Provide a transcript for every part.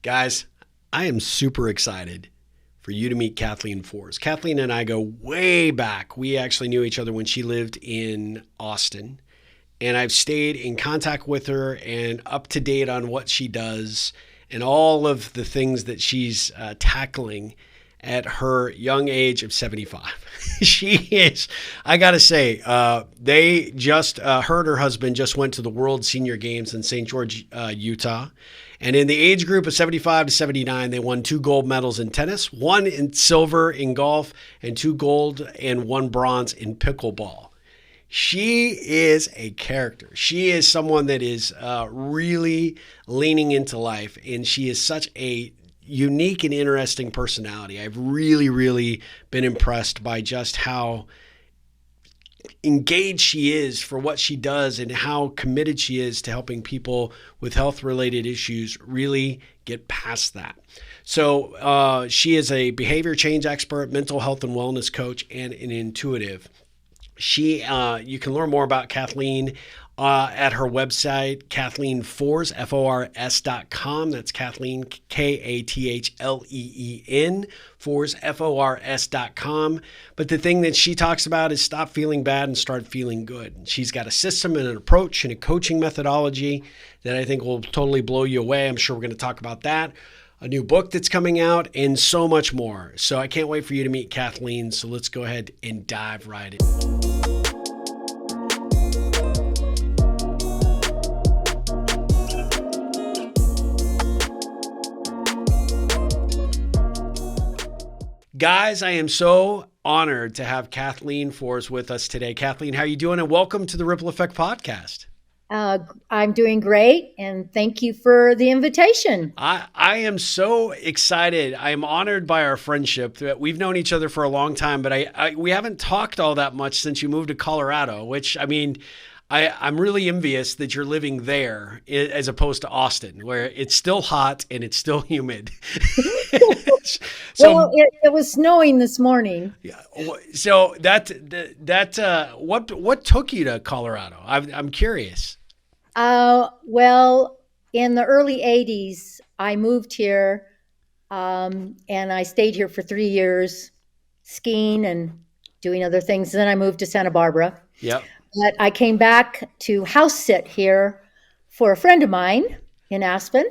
Guys, I am super excited for you to meet Kathleen Fors. Kathleen and I go way back. We actually knew each other when she lived in Austin, and I've stayed in contact with her and up to date on what she does and all of the things that she's tackling at her young age of 75. She is, I got to say, they just, her and her husband just went to the World Senior Games in St. George, Utah. And in the age group of 75 to 79, they won 2 gold medals in tennis, 1 in silver in golf, and 2 gold and 1 bronze in pickleball. She is a character. She is someone that is really leaning into life, and she is such a unique and interesting personality. I've really been impressed by just how engaged she is for what she does and how committed she is to helping people with health-related issues really get past that. So she is a behavior change expert, mental health and wellness coach, and an intuitive. You can learn more about Kathleen at her website, Kathleen Fors, FORS.com. That's Kathleen, KATHLEEN, Fors, FORS.com. But the thing that she talks about is stop feeling bad and start feeling good. She's got a system and an approach and a coaching methodology that I think will totally blow you away. I'm sure we're going to talk about that. A new book that's coming out, and so much more. So I can't wait for you to meet Kathleen. So let's go ahead and dive right in. Guys, I am so honored to have Kathleen Fors with us today. Kathleen, how are you doing? And welcome to the Ripple Effect Podcast. I'm doing great, and thank you for the invitation. I am so excited. I am honored by our friendship. We've known each other for a long time, but we haven't talked all that much since you moved to Colorado, which, I mean, I'm really envious that you're living there as opposed to Austin, where it's still hot and it's still humid. Well, it was snowing this morning. Yeah. So what took you to Colorado? I'm curious. Well, in the early 80s, I moved here, and I stayed here for 3 years, skiing and doing other things. Then I moved to Santa Barbara. Yep. But I came back to house sit here for a friend of mine in Aspen,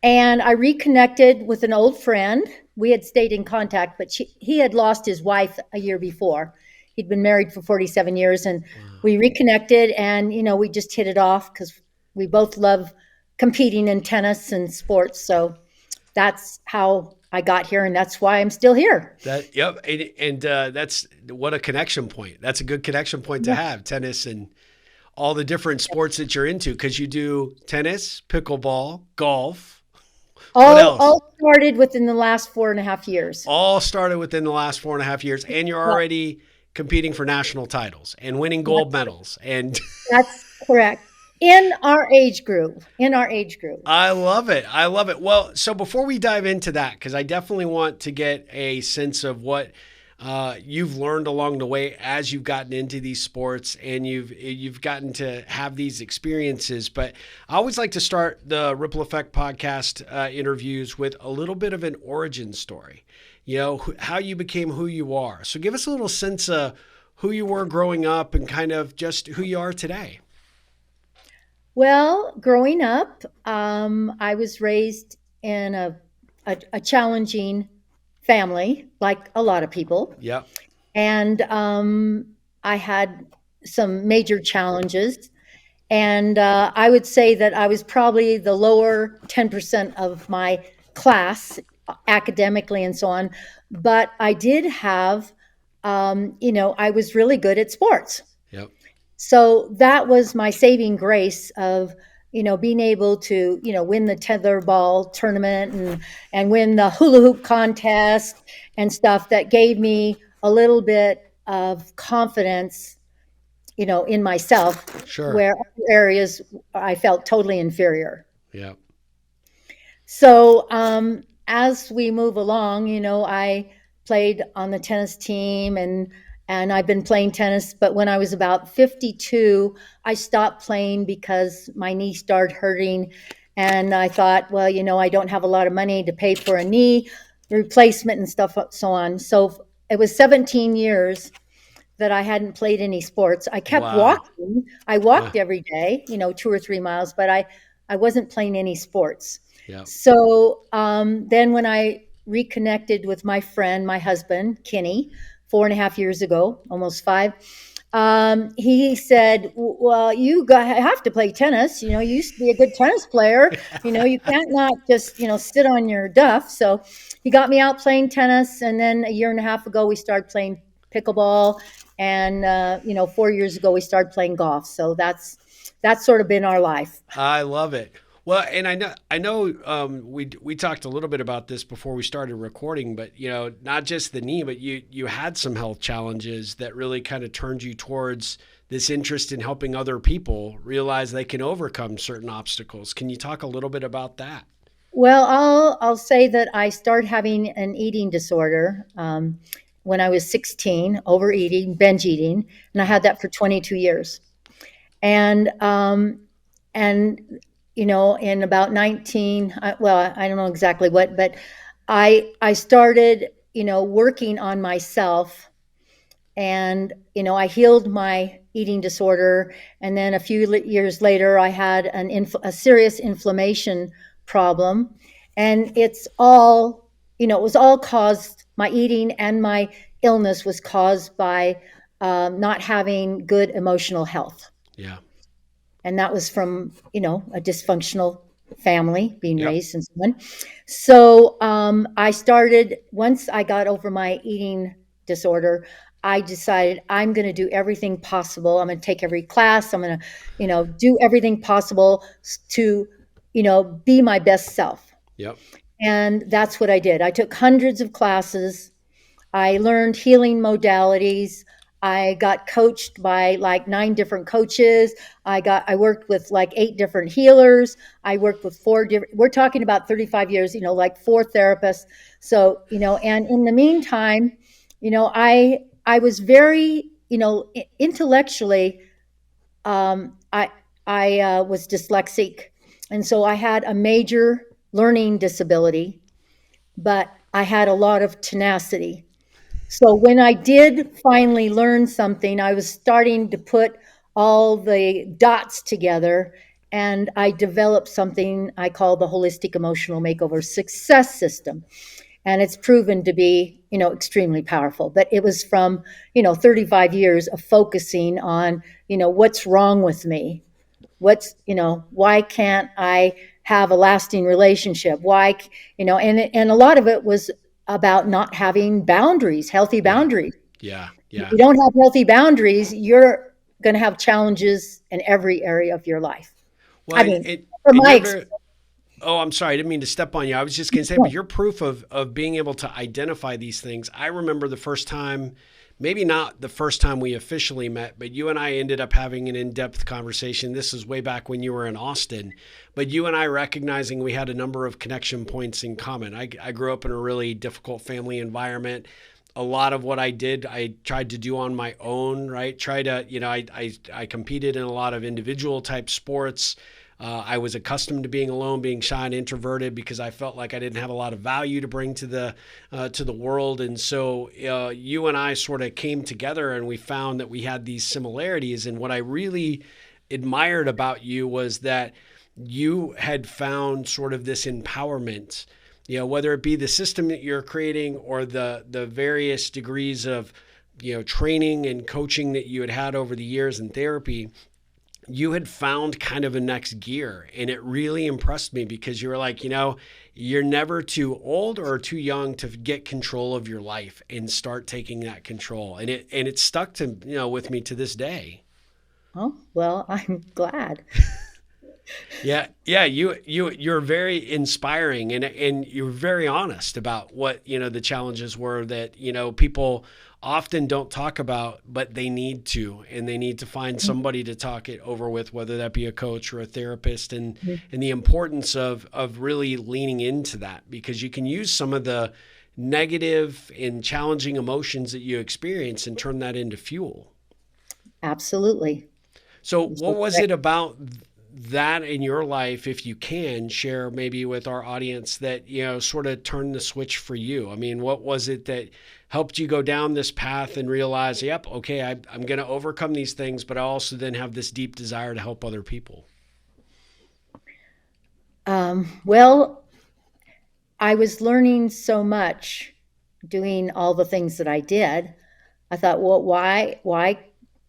and I reconnected with an old friend. We had stayed in contact, but he had lost his wife a year before. He'd been married for 47 years, and we reconnected, and, we just hit it off because we both love competing in tennis and sports. So that's how I got here, and that's why I'm still here. Yep. And that's what a connection point. That's a good connection point to have, tennis and all the different sports that you're into, because you do tennis, pickleball, golf. All started within the last 4.5 years. All started within the last 4.5 years, and you're already competing for national titles and winning gold medals. And that's correct. In our age group. I love it. Well, so before we dive into that, because I definitely want to get a sense of what you've learned along the way as you've gotten into these sports and you've gotten to have these experiences. But I always like to start the Ripple Effect podcast interviews with a little bit of an origin story, how you became who you are. So give us a little sense of who you were growing up and kind of just who you are today. Well, growing up, I was raised in a challenging family, like a lot of people. Yep. And I had some major challenges. And I would say that I was probably the lower 10% of my class academically and so on. But I did have, I was really good at sports. Yep. So that was my saving grace of, being able to, win the tetherball tournament and win the hula hoop contest and stuff that gave me a little bit of confidence, in myself. Sure. Where other areas I felt totally inferior. Yeah. So as we move along, I played on the tennis team and I've been playing tennis, but when I was about 52, I stopped playing because my knee started hurting And I thought, well, I don't have a lot of money to pay for a knee replacement and stuff, so on. So it was 17 years that I hadn't played any sports. I kept Wow. walking. I Yeah. walked every day, 2 or 3 miles, but I wasn't playing any sports. Yeah. So then when I reconnected with my friend, my husband, Kenny, 4.5 years ago, almost five, he said, well, have to play tennis. You used to be a good tennis player. You can't not just, sit on your duff. So he got me out playing tennis. And then a year and a half ago, we started playing pickleball. And, 4 years ago, we started playing golf. So that's sort of been our life. I love it. Well, and I know we talked a little bit about this before we started recording, but not just the knee, but you had some health challenges that really kind of turned you towards this interest in helping other people realize they can overcome certain obstacles. Can you talk a little bit about that? Well, I'll say that I started having an eating disorder when I was 16, overeating, binge eating, and I had that for 22 years. And in about 19, well, I don't know exactly what, but I started working on myself, and I healed my eating disorder. And then a few years later, I had a serious inflammation problem. And it was all caused, my eating and my illness was caused by not having good emotional health. Yeah. And that was from a dysfunctional family, being Yep. raised in someone. So I started, once I got over my eating disorder, I decided I'm going to do everything possible. I'm going to take every class. I'm going to do everything possible to be my best self. Yep. And that's what I did. I took hundreds of classes. I learned healing modalities. I got coached by like 9 different coaches. I worked with like 8 different healers. I worked with 4 different, we're talking about 35 years, like 4 therapists. So, and in the meantime, I was very, intellectually, I was dyslexic. And so I had a major learning disability, but I had a lot of tenacity. So when I did finally learn something, I was starting to put all the dots together, and I developed something I call the Holistic Emotional Makeover Success System. And it's proven to be, extremely powerful. But it was from, 35 years of focusing on, what's wrong with me? Why can't I have a lasting relationship? Why, and a lot of it was about not having boundaries, healthy Yeah. boundaries. Yeah. If Yeah. you don't have healthy boundaries, you're going to have challenges in every area of your life. Well, I and, mean, and, from and my you're very, experience. oh, I'm sorry. I didn't mean to step on you. I was just going to say, but your proof of being able to identify these things. I remember the first time, maybe not the first time we officially met, but you and I ended up having an in-depth conversation. This is way back when you were in Austin, but you and I recognizing we had a number of connection points in common. I grew up in a really difficult family environment. A lot of what I did, I tried to do on my own, right? Try to, I competed in a lot of individual type sports. I was accustomed to being alone, being shy and introverted because I felt like I didn't have a lot of value to bring to the world. And so you and I sort of came together and we found that we had these similarities. And what I really admired about you was that you had found sort of this empowerment, whether it be the system that you're creating or the various degrees of training and coaching that you had had over the years in therapy. You had found kind of a next gear, and it really impressed me because you were like, you're never too old or too young to get control of your life and start taking that control. And it stuck to, with me to this day. Oh, well, I'm glad. Yeah, yeah, you're very inspiring, and you're very honest about what the challenges were that people often don't talk about, but they need to, and they need to find somebody to talk it over with, whether that be a coach or a therapist, and the importance of really leaning into that because you can use some of the negative and challenging emotions that you experience and turn that into fuel. Absolutely. So, You're what so was correct. it about that in your life, if you can share maybe with our audience that, sort of turned the switch for you. I mean, what was it that helped you go down this path and realize, yep, okay, I'm going to overcome these things, but I also then have this deep desire to help other people? Well, I was learning so much doing all the things that I did. I thought, well, why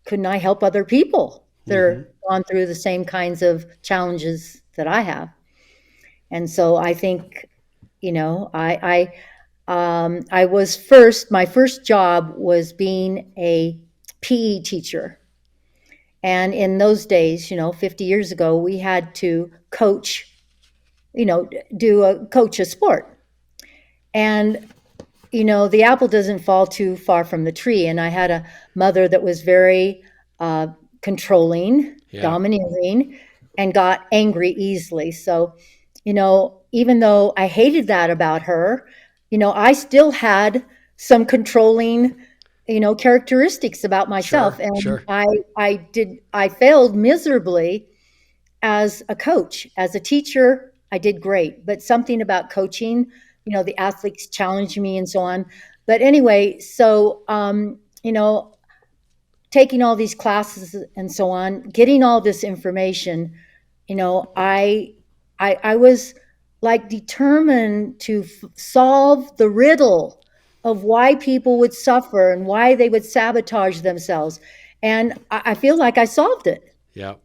couldn't I help other people? Mm-hmm. They're gone through the same kinds of challenges that I have. And so I think, I was my first job was being a PE teacher. And in those days, 50 years ago, we had to coach, coach a sport. And the apple doesn't fall too far from the tree. And I had a mother that was very uh, controlling, Yeah, domineering, and got angry easily. So, even though I hated that about her, I still had some controlling, characteristics about myself. sure, And sure. I failed miserably as a coach. As a teacher, I did great, but something about coaching, the athletes challenged me and so on. But anyway, so taking all these classes and so on, getting all this information, you know, I I was like determined to solve the riddle of why people would suffer and why they would sabotage themselves. And I feel like I solved it. Yeah.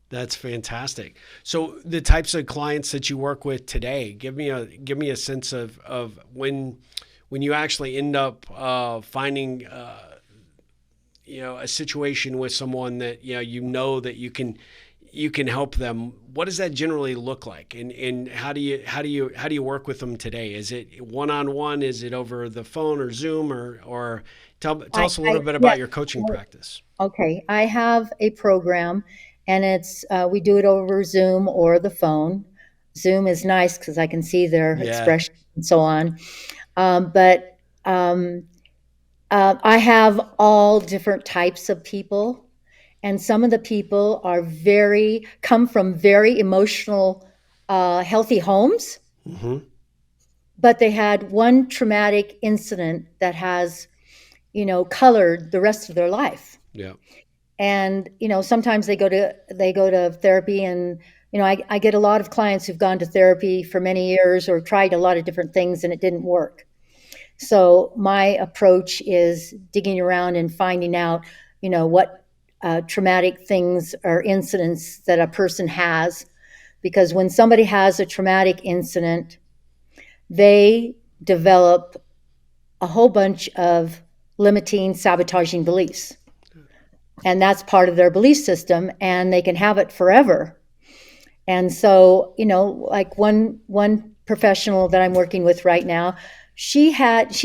That's fantastic. So the types of clients that you work with today, give me a sense of when you actually end up finding a situation with someone that that you can help them. What does that generally look like, and how do you work with them today? Is it one on one? Is it over the phone or Zoom or tell us a little bit Yeah. about your coaching practice? Okay, I have a program, and it's we do it over Zoom or the phone. Zoom is nice because I can see their Yeah. expression and so on. But I have all different types of people, and some of the people are come from very emotional, healthy homes, Hmm. but they had one traumatic incident that has, colored the rest of their life. Yeah. And sometimes they go to therapy, and I get a lot of clients who've gone to therapy for many years or tried a lot of different things and it didn't work. So my approach is digging around and finding out what traumatic things or incidents that a person has, because when somebody has a traumatic incident, they develop a whole bunch of limiting, sabotaging beliefs, and that's part of their belief system, and they can have it forever. And so, like one professional that I'm working with right now, she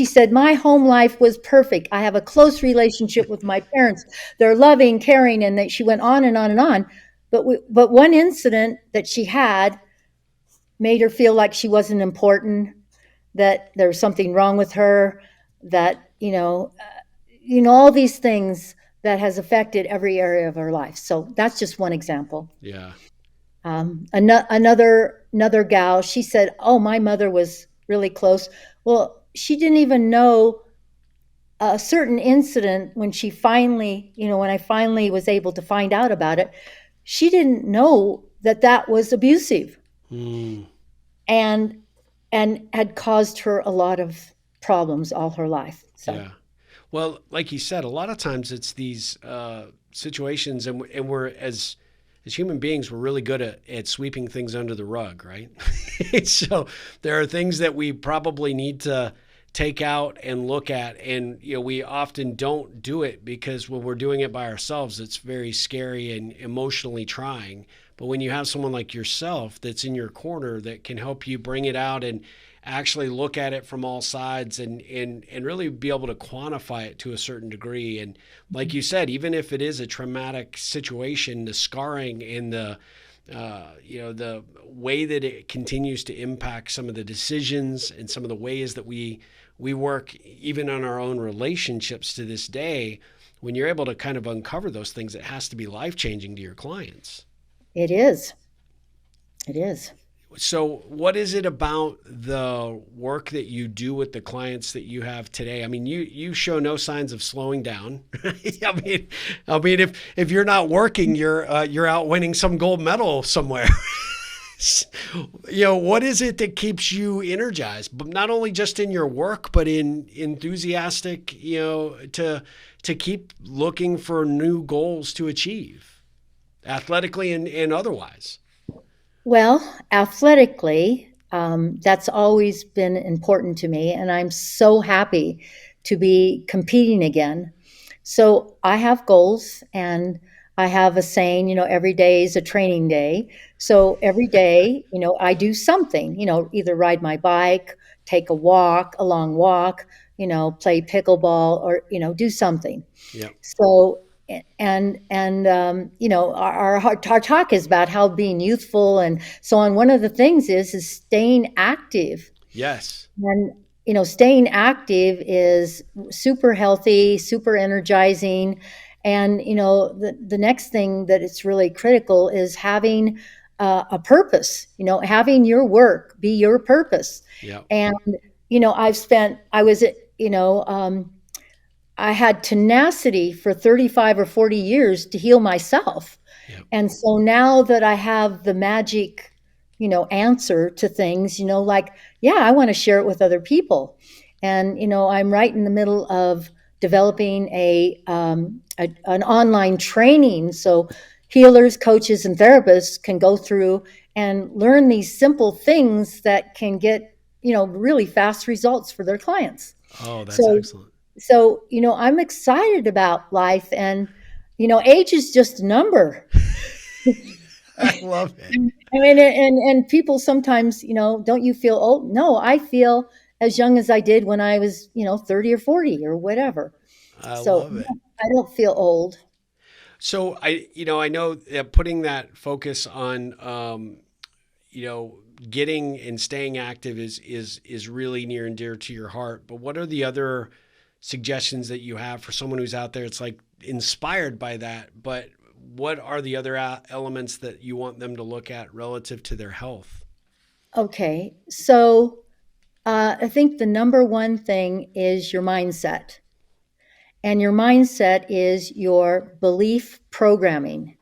said my home life was perfect. I have a close relationship with my parents. They're loving, caring, and that she went on and on and on. But one incident that she had made her feel like she wasn't important, that there was something wrong with her, that all these things that has affected every area of her life. So that's just one example. Yeah. Another gal, she said, "Oh, my mother was really close." Well, she didn't even know a certain incident when I finally was able to find out about it. She didn't know that that was abusive, Mm. and had caused her a lot of problems all her life. So Yeah. Well, like you said, a lot of times it's these situations, and we're as human beings, we're really good at sweeping things under the rug, right? So there are things that we probably need to take out and look at, and we often don't do it because when we're doing it by ourselves, it's very scary and emotionally trying. But when you have someone like yourself that's in your corner that can help you bring it out and actually look at it from all sides and really be able to quantify it to a certain degree. And like you said, even if it is a traumatic situation, the scarring and the way that it continues to impact some of the decisions and some of the ways that we work even on our own relationships to this day, when you're able to kind of uncover those things, it has to be life changing to your clients. It is. It is. So, what is it about the work that you do with the clients that you have today? I mean, you show no signs of slowing down. If you're not working, you're out winning some gold medal somewhere. What is it that keeps you energized, but not only just in your work, but in enthusiastic, to keep looking for new goals to achieve, athletically and otherwise. Well, athletically, that's always been important to me, and I'm so happy to be competing again. So I have goals, and I have a saying, every day is a training day. So every day, I do something, either ride my bike, take a walk, a long walk, play pickleball, or, do something. Yeah. So, our talk is about how being youthful and so on. One of the things is staying active, Yes. and staying active is super healthy, super energizing. And the next thing that it's really critical is having a purpose. Having your work be your purpose. Yeah. And I was I had tenacity for 35 or 40 years to heal myself. Yeah. And so now that I have the magic, answer to things, like, yeah, I want to share it with other people. And, I'm right in the middle of developing an online training. So healers, coaches, and therapists can go through and learn these simple things that can get, really fast results for their clients. Oh, that's So excellent. I'm excited about life, and, age is just a number. I love it. I mean, and people sometimes, don't you feel old? No, I feel as young as I did when I was, 30 or 40 or whatever. I So love it. no, I don't feel old. So I know that putting that focus on, getting and staying active is really near and dear to your heart. But what are the other suggestions that you have for someone who's out there? It's like inspired by that, but what are the other elements that you want them to look at relative to their health? Okay. So I think the number one thing is your mindset. And your mindset is your belief programming.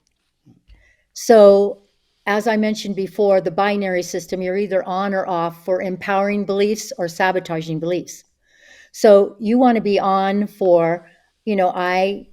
So, as I mentioned before, the binary system, you're either on or off for empowering beliefs or sabotaging beliefs. So you want to be on for, I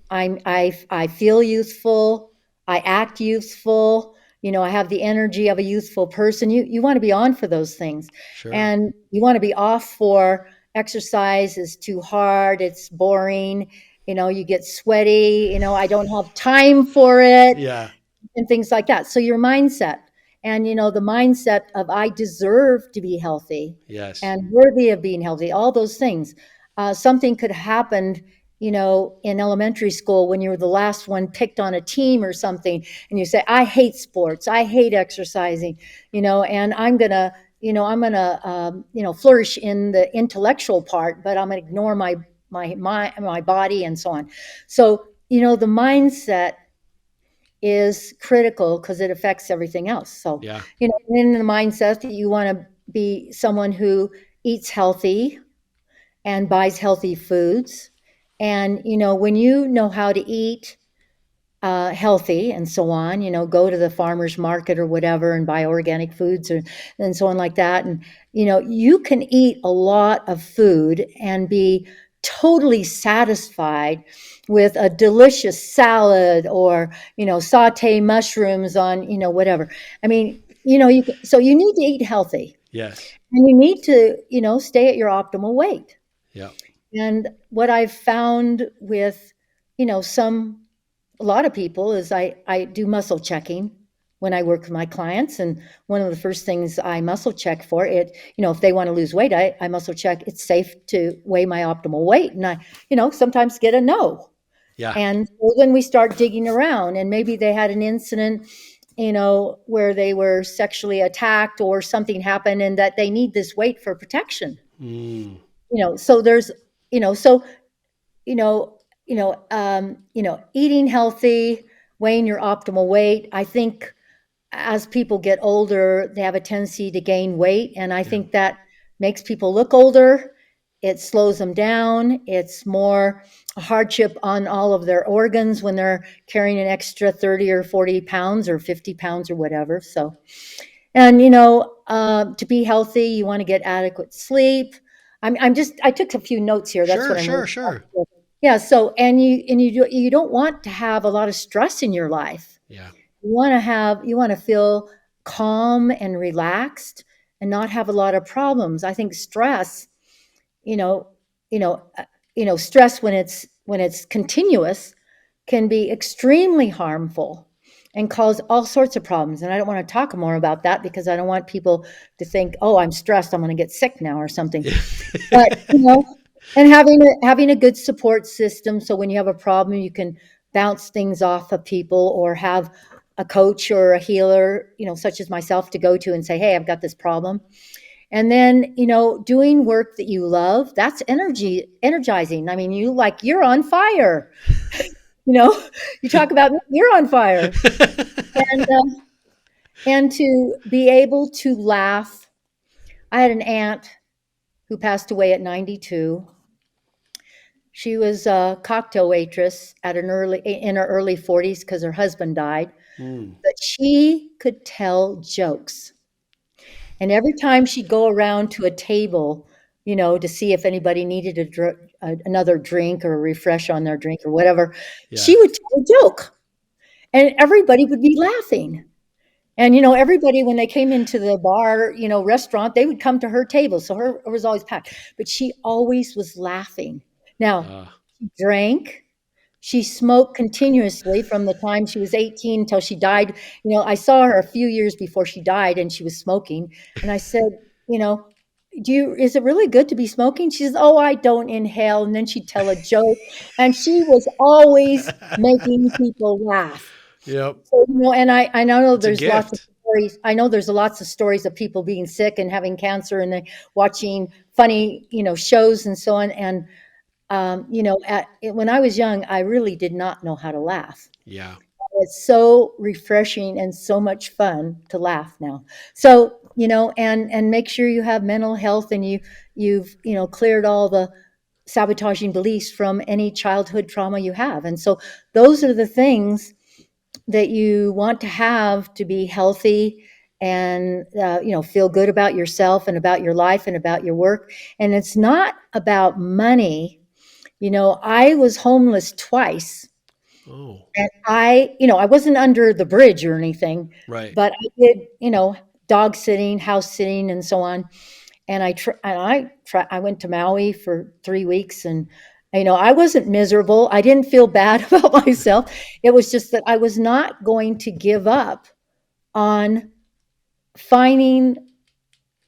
feel youthful, I act youthful, I have the energy of a youthful person. You want to be on for those things. Sure. And you want to be off for exercise is too hard, it's boring, you get sweaty, I don't have time for it, Yeah. and things like that. So your mindset, and the mindset of I deserve to be healthy Yes. and worthy of being healthy, all those things. Something could happen, in elementary school when you were the last one picked on a team or something, and you say, I hate sports, I hate exercising, and I'm gonna flourish in the intellectual part, but I'm gonna ignore my body and so on. So, the mindset is critical because it affects everything else. So, Yeah. in the mindset that you want to be someone who eats healthy and buys healthy foods. And, when you know how to eat healthy and so on, go to the farmer's market or whatever and buy organic foods and so on like that. And, you can eat a lot of food and be totally satisfied with a delicious salad or, saute mushrooms on, whatever. I mean, so you need to eat healthy, Yes. and you need to, stay at your optimal weight. Yeah. And what I've found with, some a lot of people is I do muscle checking when I work with my clients. And one of the first things I muscle check for it, if they want to lose weight, I muscle check it's safe to weigh my optimal weight. And I, sometimes get a no. Yeah. And so then we start digging around, and maybe they had an incident, where they were sexually attacked or something happened and that they need this weight for protection. Mm. So there's, so eating healthy, weighing your optimal weight. I think as people get older, they have a tendency to gain weight. And I Yeah. think that makes people look older. It slows them down. It's more a hardship on all of their organs when they're carrying an extra 30 or 40 pounds or 50 pounds or whatever. So, and to be healthy, you want to get adequate sleep. I took a few notes here. That's Sure, what I'm really. sure, sure. Yeah. So, and you don't want to have a lot of stress in your life. Yeah. You want to feel calm and relaxed and not have a lot of problems. I think stress, you know, you know, stress when it's continuous can be extremely harmful and cause all sorts of problems. And I don't want to talk more about that because I don't want people to think, "Oh, I'm stressed, I'm going to get sick now or something." But, and having a good support system, so when you have a problem, you can bounce things off of people or have a coach or a healer, such as myself, to go to and say, "Hey, I've got this problem." And then, doing work that you love, that's energizing. I mean, you're on fire. You know, you talk about you're on fire. And to be able to laugh. I had an aunt who passed away at 92. She was a cocktail waitress in her early 40s because her husband died. Mm. But she could tell jokes. And every time she'd go around to a table, to see if anybody needed another drink or a refresh on their drink or whatever, Yeah. she would tell a joke and everybody would be laughing. And, everybody, when they came into the bar, restaurant, they would come to her table. So it was always packed, but she always was laughing. Now, Uh, she drank. She smoked continuously from the time she was 18 until she died. I saw her a few years before she died and she was smoking. And I said, you know, is it really good to be smoking? She says, "Oh, I don't inhale." And then she'd tell a joke. And she was always making people laugh. yep. So, and I know It's a there's lots of gift. stories. I know there's lots of stories of people being sick and having cancer and then watching funny, shows and so on. And when I was young, I really did not know how to laugh. Yeah. It's so refreshing and so much fun to laugh now. So, and make sure you have mental health and you've cleared all the sabotaging beliefs from any childhood trauma you have. And so those are the things that you want to have to be healthy and feel good about yourself and about your life and about your work. And it's not about money. I was homeless twice, Oh, and I wasn't under the bridge or anything, right. but I did, dog sitting, house sitting, and so on. And I went to Maui for 3 weeks, and I wasn't miserable. I didn't feel bad about myself. It was just that I was not going to give up on finding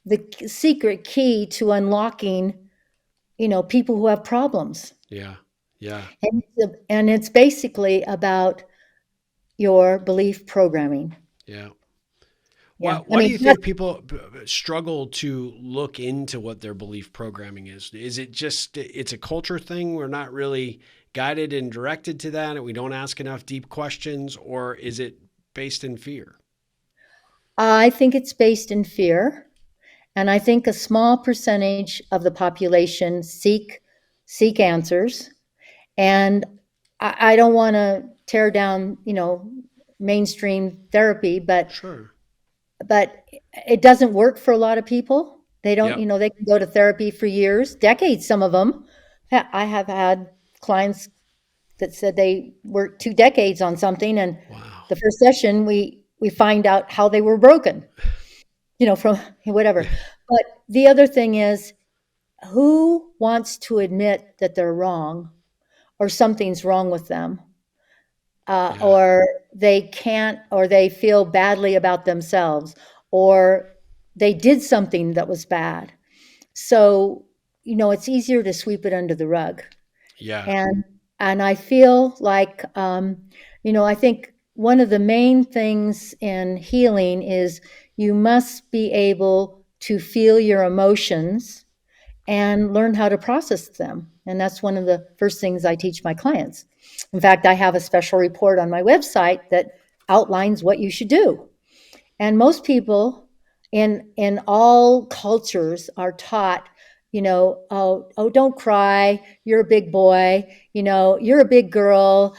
the secret key to unlocking, people who have problems. Yeah. Yeah. And it's basically about your belief programming. Yeah. Yeah. I Why do mean, you think people struggle to look into what their belief programming is? Is it just it's a culture thing? We're not really guided and directed to that, and we don't ask enough deep questions, or is it based in fear? I think it's based in fear. And I think a small percentage of the population seek answers. And I don't want to tear down, mainstream therapy, Sure. but it doesn't work for a lot of people. They don't, Yep. they can go to therapy for years, decades, some of them. I have had clients that said they worked 2 decades on something, and Wow. the first session we find out how they were broken, from whatever. But the other thing is, who wants to admit that they're wrong or something's wrong with them, Yeah. or they can't, or they feel badly about themselves, or they did something that was bad. So, it's easier to sweep it under the rug. Yeah. And I feel like, I think one of the main things in healing is you must be able to feel your emotions and learn how to process them. And that's one of the first things I teach my clients. In fact, I have a special report on my website that outlines what you should do. And most people in all cultures are taught, oh, don't cry. You're a big boy. You're a big girl.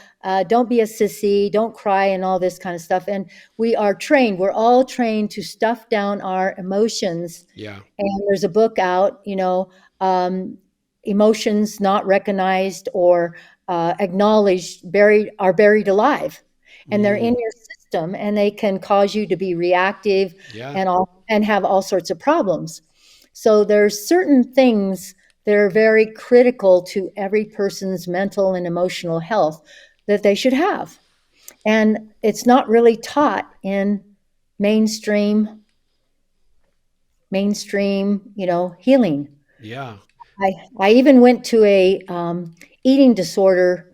Don't be a sissy. Don't cry, and all this kind of stuff. And we are trained. We're all trained to stuff down our emotions. Yeah. And there's a book out, emotions not recognized or acknowledged buried alive, and they're in Mm, your system, and they can cause you to be reactive yeah. and have all sorts of problems. So there's certain things that are very critical to every person's mental and emotional health that they should have, and it's not really taught in mainstream healing. Yeah. I even went to a eating disorder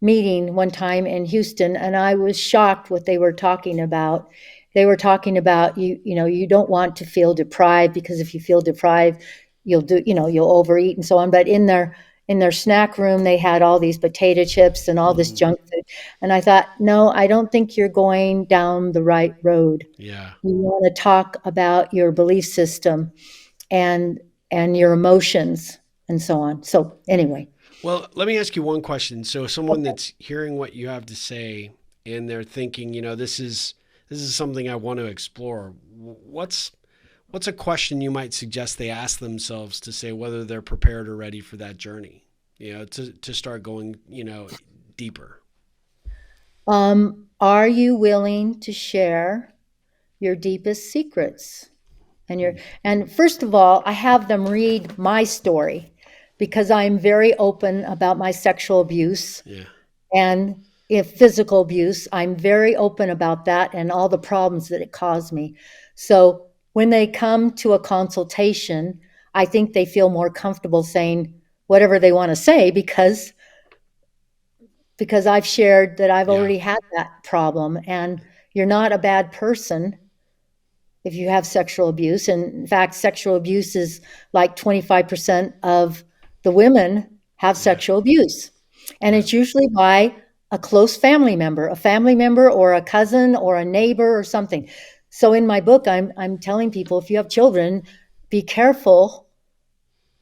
meeting one time in Houston, and I was shocked what they were talking about. They were talking about you don't want to feel deprived, because if you feel deprived, you'll overeat and so on. But in their snack room, they had all these potato chips and all this Mm, junk food, and I thought, no, I don't think you're going down the right road. yeah. You want to talk about your belief system and your emotions and so on. So anyway, Well, let me ask you one question. So, someone okay. that's hearing what you have to say and they're thinking, this is something I want to explore. What's a question you might suggest they ask themselves to say whether they're prepared or ready for that journey? To start going, deeper. Are you willing to share your deepest secrets? And first of all, I have them read my story, because I'm very open about my sexual abuse. Yeah. And if physical abuse, I'm very open about that and all the problems that it caused me. So when they come to a consultation, I think they feel more comfortable saying whatever they want to say, because I've shared that I've Yeah. already had that problem, and you're not a bad person if you have sexual abuse. And in fact, sexual abuse is like 25% of the women have Yeah. sexual abuse. And Yeah. it's usually by a close family member or a cousin or a neighbor or something. So in my book, I'm telling people, if you have children, be careful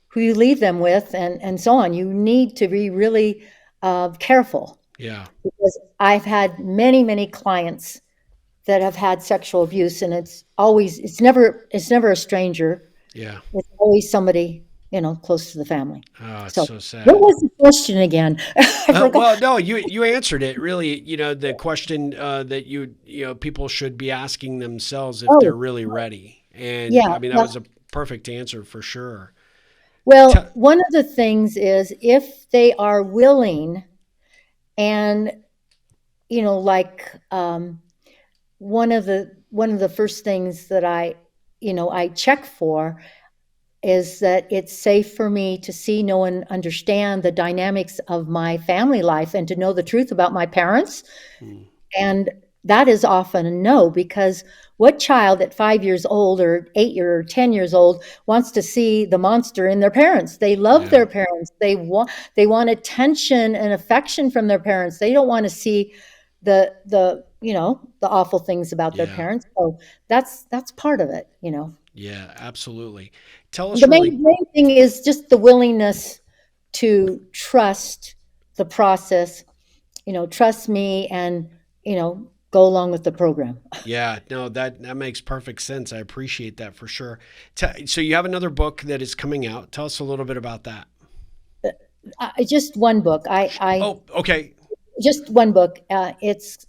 who you leave them with, and so on. You need to be really careful, Yeah. because I've had many, many clients that have had sexual abuse, and it's never a stranger. Yeah. It's always somebody, close to the family. Oh, it's So so what sad. was the question again? I forgot. Well, no, you answered it. Really, the question that people should be asking themselves if they're Oh, really ready. And yeah. I mean, that was a perfect answer for sure. Well, Tell, one of the things is, if they are willing, and like, one of the first things that I check for is that it's safe for me to see, know, and understand the dynamics of my family life, and to know the truth about my parents. mm, And that is often a no, because what child at 5 years old or 8 or 10 years old wants to see the monster in their parents? They love yeah. their parents. They want attention and affection from their parents. They don't want to see the awful things about their Yeah. parents. So that's part of it. Yeah. Absolutely. Tell us The main, really. main thing is just the willingness to trust the process, trust me, and go along with the program. Yeah. No, that makes perfect sense. I appreciate that for sure. So you have another book that is coming out. Tell us a little bit about that. Just one book. I Oh, okay. just one book. It's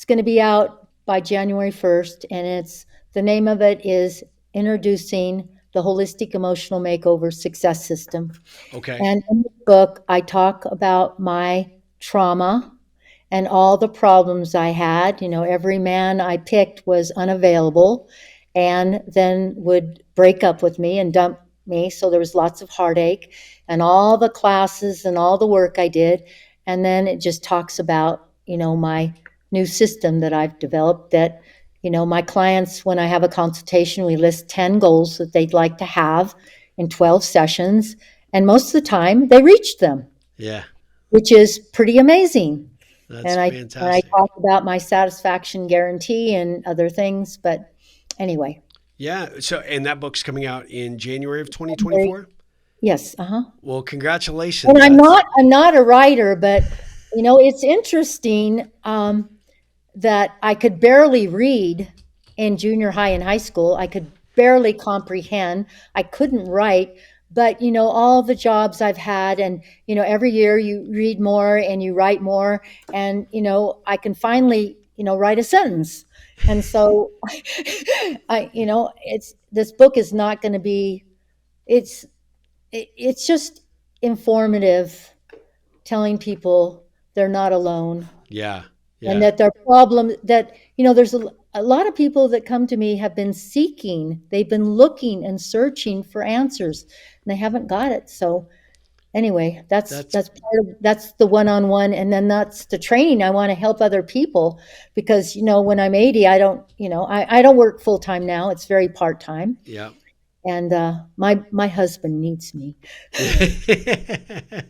going to be out by January 1st, and the name of it is Introducing the Holistic Emotional Makeover Success System. Okay. And in the book, I talk about my trauma and all the problems I had. Every man I picked was unavailable, and then would break up with me and dump me. So there was lots of heartache, and all the classes and all the work I did. And then it just talks about, my new system that I've developed, that, my clients, when I have a consultation, we list 10 goals that they'd like to have in 12 sessions. And most of the time they reach them, Yeah. which is pretty amazing. That's And I fantastic. talk about my satisfaction guarantee and other things. But anyway, Yeah. So, and that book's coming out in January of very, 2024. yes, uh-huh. Well, And congratulations. I'm That's not I'm not a writer, but it's interesting that I could barely read in junior high and high school. I could barely comprehend. I couldn't write, but all the jobs I've had, and every year you read more and you write more, and I can finally write a sentence. And so it's this book is not going to be it's it's just informative, telling people they're not alone, yeah. and Yeah. that their problem, that there's a lot of people that come to me have been seeking, they've been looking and searching for answers, and they haven't got it. So anyway, that's That's that's part of that's the one-on-one, and then that's the training. I want to help other people, because when I'm 80, I don't I don't work full-time now. It's very part-time. yeah. And my husband needs me. I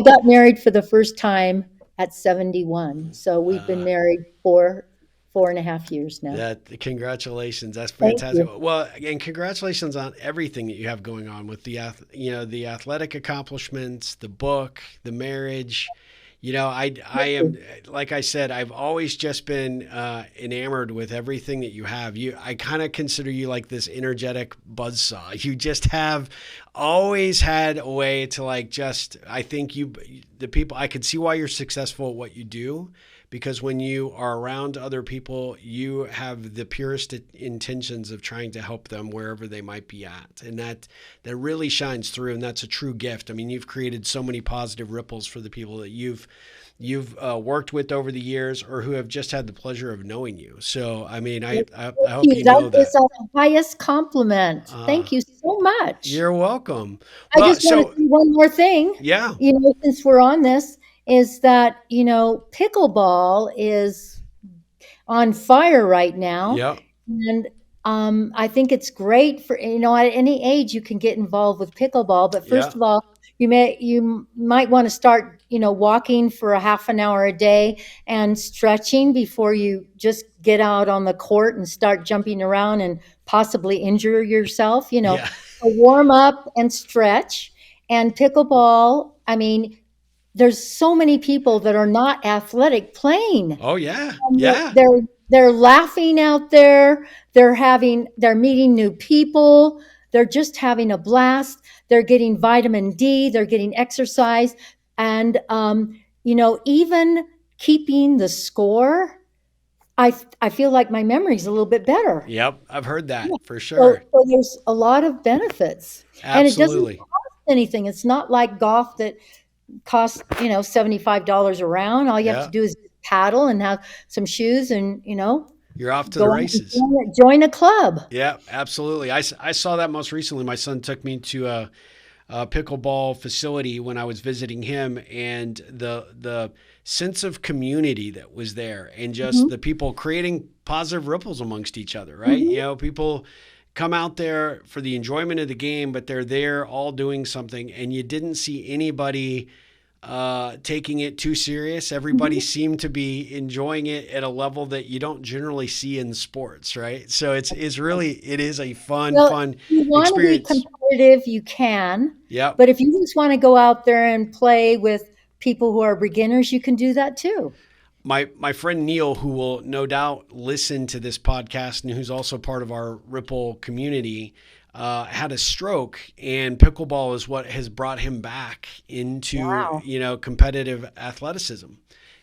got married for the first time at 71. So we've been uh, married for 4.5 years now. that congratulations. That's Thank fantastic. you. Well, again, congratulations on everything that you have going on with the athletic accomplishments, the book, the marriage. I Thank am, you. like I said, I've always just been enamored with everything that you have. I kind of consider you like this energetic buzzsaw. You just have always had a way to I think the people, I can see why you're successful at what you do, because when you are around other people, you have the purest intentions of trying to help them wherever they might be at. And that really shines through, and that's a true gift. I mean, you've created so many positive ripples for the people that you've worked with over the years, or who have just had the pleasure of knowing you. So, I mean, I Thank hope you. you That know is that. the highest compliment. Uh, Thank you so much. you're welcome. I Well, just want to so say one more thing, yeah, since we're on this, is that, pickleball is on fire right now. yeah, And I think it's great for, at any age you can get involved with pickleball. But yeah, first of all, you might want to start, walking for a half an hour a day and stretching before you just get out on the court and start jumping around and possibly injure yourself. yeah. So warm up and stretch. And pickleball, I mean, there's so many people that are not athletic playing. Oh yeah, And yeah, they're laughing out there. They're meeting new people. They're just having a blast. They're getting vitamin D. They're getting exercise, and even keeping the score. I feel like my memory's a little bit better. yep. I've heard Yeah. that for So, sure. so there's a lot of benefits, and it doesn't Absolutely. cost anything. It's not like golf that costs $75 a round. All you have to Yeah. do is paddle and have some shoes, and You're off to the go and races. join a club. Yeah, absolutely. I saw that most recently. My son took me to a pickleball facility when I was visiting him, and the sense of community that was there, and just Mhm, the people creating positive ripples amongst each other, right? mhm. People come out there for the enjoyment of the game, but they're there all doing something, and you didn't see anybody taking it too serious. Everybody Mhm. seemed to be enjoying it at a level that you don't generally see in sports, right? So it is a Well, fun if you want to be experience. competitive, you can. Yep. But if you just want to go out there and play with people who are beginners, you can do that too. My friend Neil, who will no doubt listen to this podcast and who's also part of our Ripple community, had a stroke, and pickleball is what has brought him back into Wow. competitive athleticism.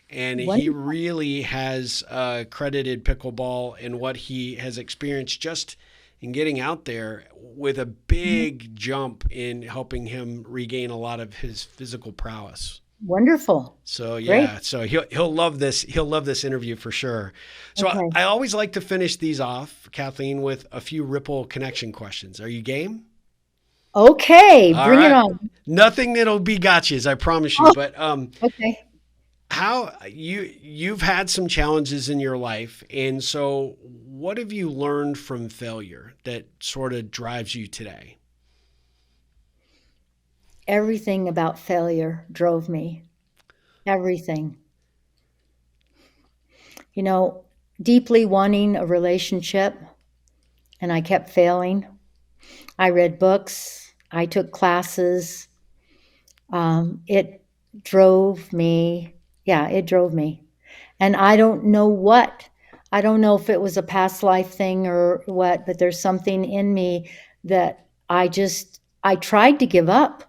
And he Wonderful. really has credited pickleball and what he has experienced just in getting out there with a big jump in helping him regain a lot of his physical prowess. Wonderful. So Great. yeah, so he'll love this. He'll love this interview for sure. So Okay. I always like to finish these off, Kathleen, with a few Ripple connection questions. Are you game? Okay. All Bring it right. on. Nothing that'll be gotchas, I promise you. Oh, But okay. how you've had some challenges in your life, and so what have you learned from failure that sort of drives you today? Everything about failure drove me. Everything. you know, deeply wanting a relationship, and I kept failing. I read books, I took classes. It drove me, yeah, it drove me. And I don't know what. I don't know if it was a past life thing or what, but there's something in me that I tried to give up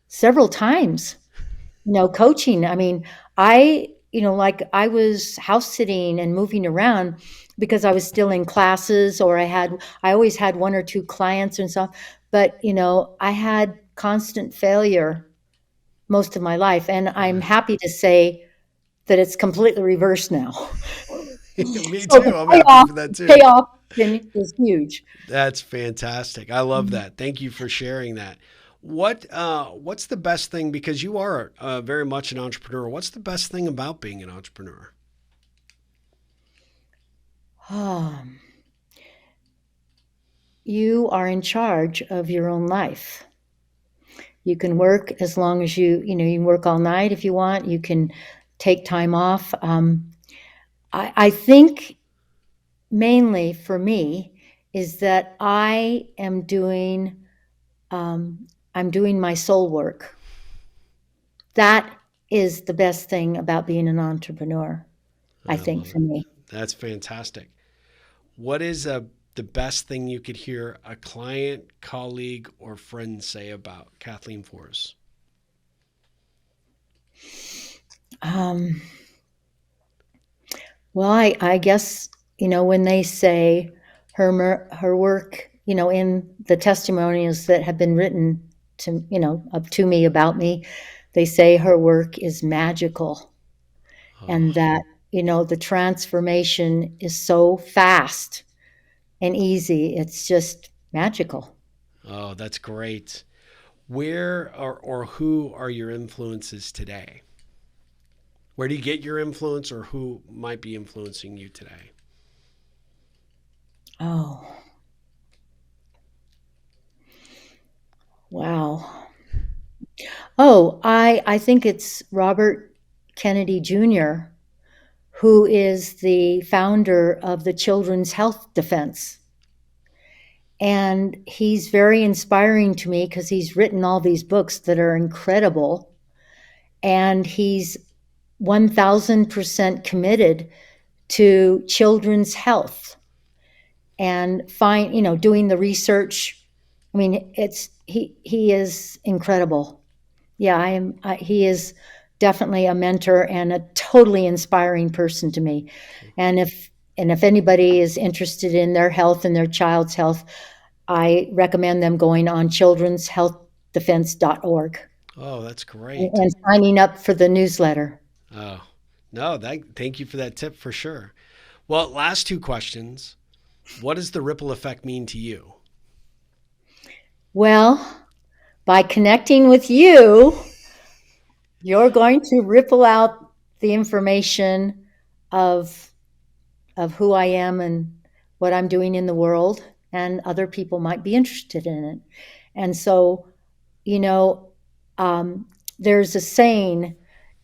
several times. Coaching. I mean, like I was house sitting and moving around because I was still in classes, or I always had one or two clients and stuff. But, I had constant failure most of my life. And I'm happy to say that it's completely reversed now. Me So too. the I'm happy for that too. payoff is huge. That's fantastic. I love that. Thank you for sharing that. What's the best thing, because you are very much an entrepreneur. What's the best thing about being an entrepreneur? Um, you are in charge of your own life. You can work as long as you can work all night if you want. You can take time off. I think mainly for me is that um, I'm doing my soul work. That is the best thing about being an entrepreneur, I I think, love for it. me. That's fantastic. What is the best thing you could hear a client, colleague, or friend say about Kathleen Fors? Um, well, I guess, when they say her work, in the testimonials that have been written up to me about me, they say her work is magical, Oh, and that, the transformation is so fast and easy. It's just magical. oh, that's great. Where or who are your influences today? Where do you get your influence, or who might be influencing you today? Oh, wow. Oh, I think it's Robert Kennedy Jr., who is the founder of the Children's Health Defense. And he's very inspiring to me because he's written all these books that are incredible. And he's 1000% committed to children's health and doing the research. I mean, he is incredible. Yeah, he is definitely a mentor and a totally inspiring person to me. And if anybody is interested in their health and their child's health, I recommend them going on children'shealthdefense.org Oh, that's great. and signing up for the newsletter. Oh, no, thank you for that tip for sure. Well, last two questions. What does the ripple effect mean to you? Well, by connecting with you, you're going to ripple out the information of who I am and what I'm doing in the world, and other people might be interested in it. And so, you know, um, there's a saying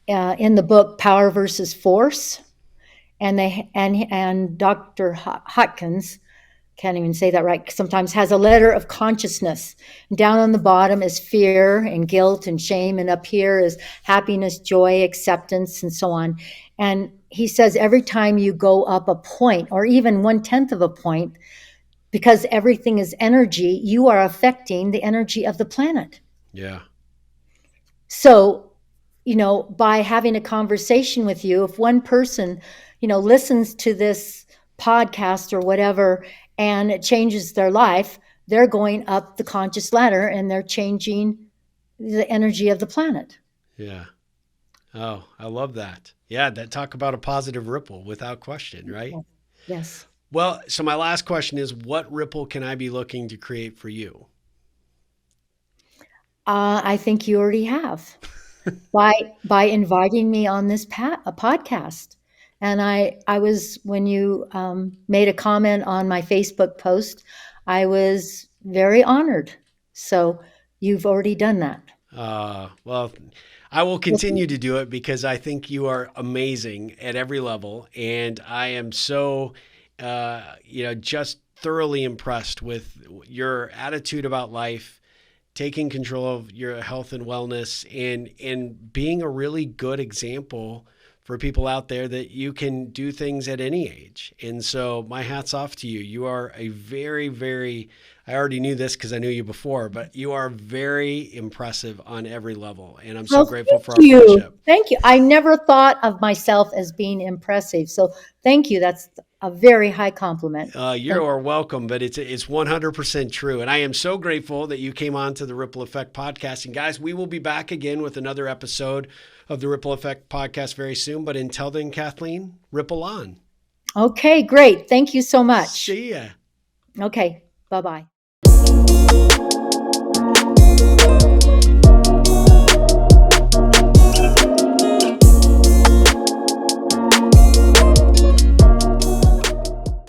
in the book Power versus Force, and Dr. Hotkins, can't even say that right, sometimes has a letter of consciousness. And down on the bottom is fear and guilt and shame, and up here is happiness, joy, acceptance, and so on. And he says every time you go up a point, or even 1/10 of a point, because everything is energy, you are affecting the energy of the planet. Yeah. So, by having a conversation with you, if one person, listens to this podcast or whatever, and it changes their life, they're going up the conscious ladder and they're changing the energy of the planet. Yeah. Oh, I love that. Yeah, that talk about a positive ripple without question, right? Yes. Well, so my last question is, what ripple can I be looking to create for you? I think you already have by inviting me on this a podcast. And I was, when you made a comment on my Facebook post, I was very honored. So you've already done that. Well, I will continue to do it because I think you are amazing at every level. And I am so, just thoroughly impressed with your attitude about life, taking control of your health and wellness, and being a really good example for people out there that you can do things at any age. And so my hat's off to you. You are a very, very, I already knew this because I knew you before, but you are very impressive on every level. And I'm so grateful for our friendship. Thank you. I never thought of myself as being impressive. So thank you. That's a very high compliment. You are welcome, but it's 100% true. And I am so grateful that you came on to the Ripple Effect podcast. And guys, we will be back again with another episode of the Ripple Effect podcast very soon. But until then, Kathleen, ripple on. Okay, great. Thank you so much. See ya. Okay, bye-bye.